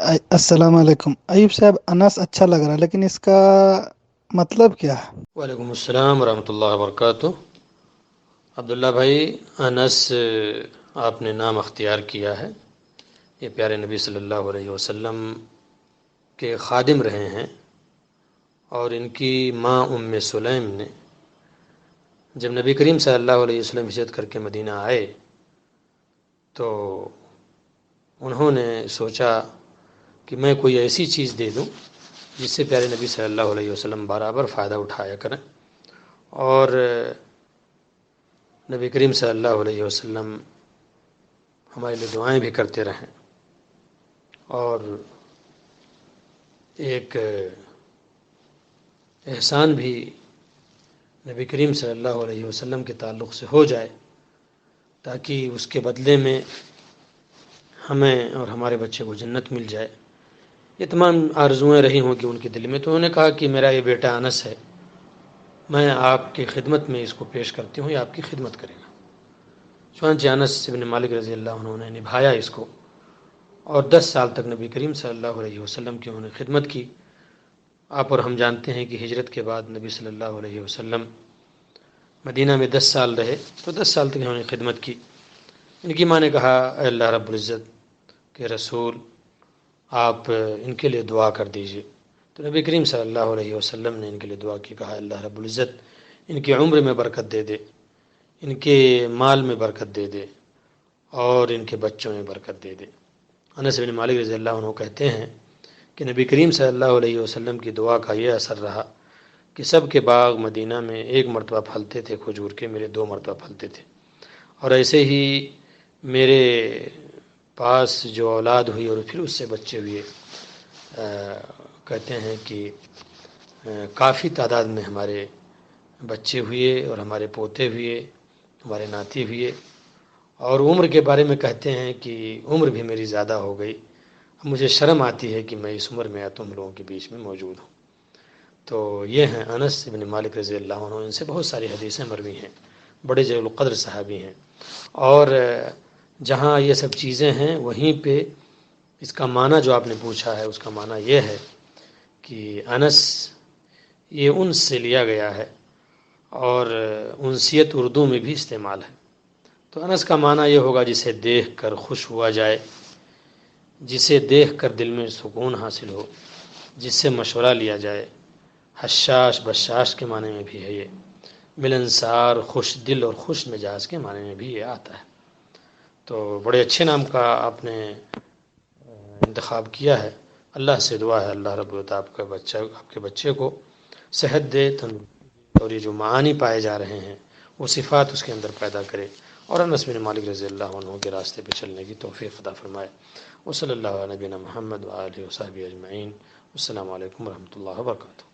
अस्सलाम वालेकुम। अयूब साहब, अनास अच्छा लग रहा है लेकिन इसका मतलब क्या है? वालेकुम अस्सलाम वरहमतुल्लाहि वबरकातुह। अब्दुल्ला भाई, अनस आपने नाम अख्तियार किया है। ये प्यारे नबी सल्लल्लाहु अलैहि वसल्लम के खादिम रहे हैं। और इनकी माँ उम्मे सुलैम ने जब नबी करीम सल्लल्लाहु अलैहि वसल्लम हिजरत करके मदीना आए तो उन्होंने सोचा कि मैं कोई ऐसी चीज़ दे दूँ जिससे प्यारे नबी सल्लल्लाहु अलैहि वसल्लम बराबर फ़ायदा उठाया करें। और नबी करीम सल्लल्लाहु अलैहि वसल्लम हमारे लिए दुआएं भी करते रहें। और एक एहसान भी नबी करीम सल्लल्लाहु अलैहि वसल्लम के ताल्लुक़ से हो जाए, ताकि उसके बदले में हमें और हमारे बच्चे को जन्नत मिल जाए। ये तमाम आरज़ुएँ रही होंगी उनके दिल में। तो उन्होंने कहा कि मेरा ये बेटा अनस है, मैं आपकी खिदमत में इसको पेश करती हूँ, ये आपकी खिदमत करेगा। चुनांचे अनस इब्न मालिक रज़ी अल्लाह अन्हु ने निभाया इसको, और 10 साल तक नबी करीम सल्लल्लाहु अलैहि वसल्लम की उन्होंने खिदमत की। आप और हम जानते हैं कि हिजरत के बाद नबी सल्लल्लाहु अलैहि वसल्लम मदीना में 10 साल रहे, तो 10 साल तक इन्होंने खिदमत की। इनकी माँ ने कहा, अल्लाह रब्बुल इज़्ज़त के रसूल, आप इनके लिए दुआ कर दीजिए। तो नबी करीम सल्लल्लाहु अलैहि वसल्लम ने इनके लिए दुआ की, कहा अल्लाह रब्बुल इज़्ज़त इनकी उम्र में बरकत दे दे, इनके माल में बरकत दे दे, और इनके बच्चों में बरकत दे दे। अनस बिन मालिक रज़ी अल्लाह अन्हु कहते हैं कि नबी करीम सल्लल्लाहु अलैहि वसल्लम की दुआ का ये असर रहा कि सब के बाग मदीना में एक मरतबा फलते थे खजूर के, मेरे 2 मरतबा फलते थे। और ऐसे ही मेरे पास जो औलाद हुई और फिर उससे बच्चे हुए, कहते हैं कि काफ़ी तादाद में हमारे बच्चे हुए और हमारे पोते हुए, हमारे नाती हुए। और उम्र के बारे में कहते हैं कि उम्र भी मेरी ज़्यादा हो गई, अब मुझे शर्म आती है कि मैं इस उम्र में तुम लोगों के बीच में मौजूद हूँ। तो ये हैं अनस इब्न मालिक रज़ी अल्लाह अन्हु। इनसे बहुत सारी हदीसें मरवी हैं, बड़े जलील क़द्र सहाबी हैं। और जहाँ ये सब चीज़ें हैं वहीं पे इसका माना जो आपने पूछा है उसका माना ये है कि अनस ये उन से लिया गया है, और उनसियत उर्दू में भी इस्तेमाल है। तो अनस का माना ये होगा जिसे देख कर खुश हुआ जाए, जिसे देख कर दिल में सुकून हासिल हो, जिससे मशवरा लिया जाए। हशाश बशाश के माने में भी है ये, मिलनसार खुश दिल और खुश मिजाज के माने में भी ये आता है। तो बड़े अच्छे नाम का आपने इंतखाब किया है। अल्लाह से दुआ है अल्लाह रब्बुल इज़्ज़त आपके बच्चे को सेहत दे, तंदुरुस्ती, और ये जो मानी पाए जा रहे हैं वो सिफ़ात उसके अंदर पैदा करे, और अनस बिन मालिक रज़ी अल्लाह अन्हु के रास्ते पे चलने की तौफ़ीक़ अता फ़रमाए। व सल्लल्लाहु अला नबीना मुहम्मद व आलिहि व सहबिहि अजमईन। अस्सलामु अलैकुम व रहमतुल्लाहि व बरकातुहू।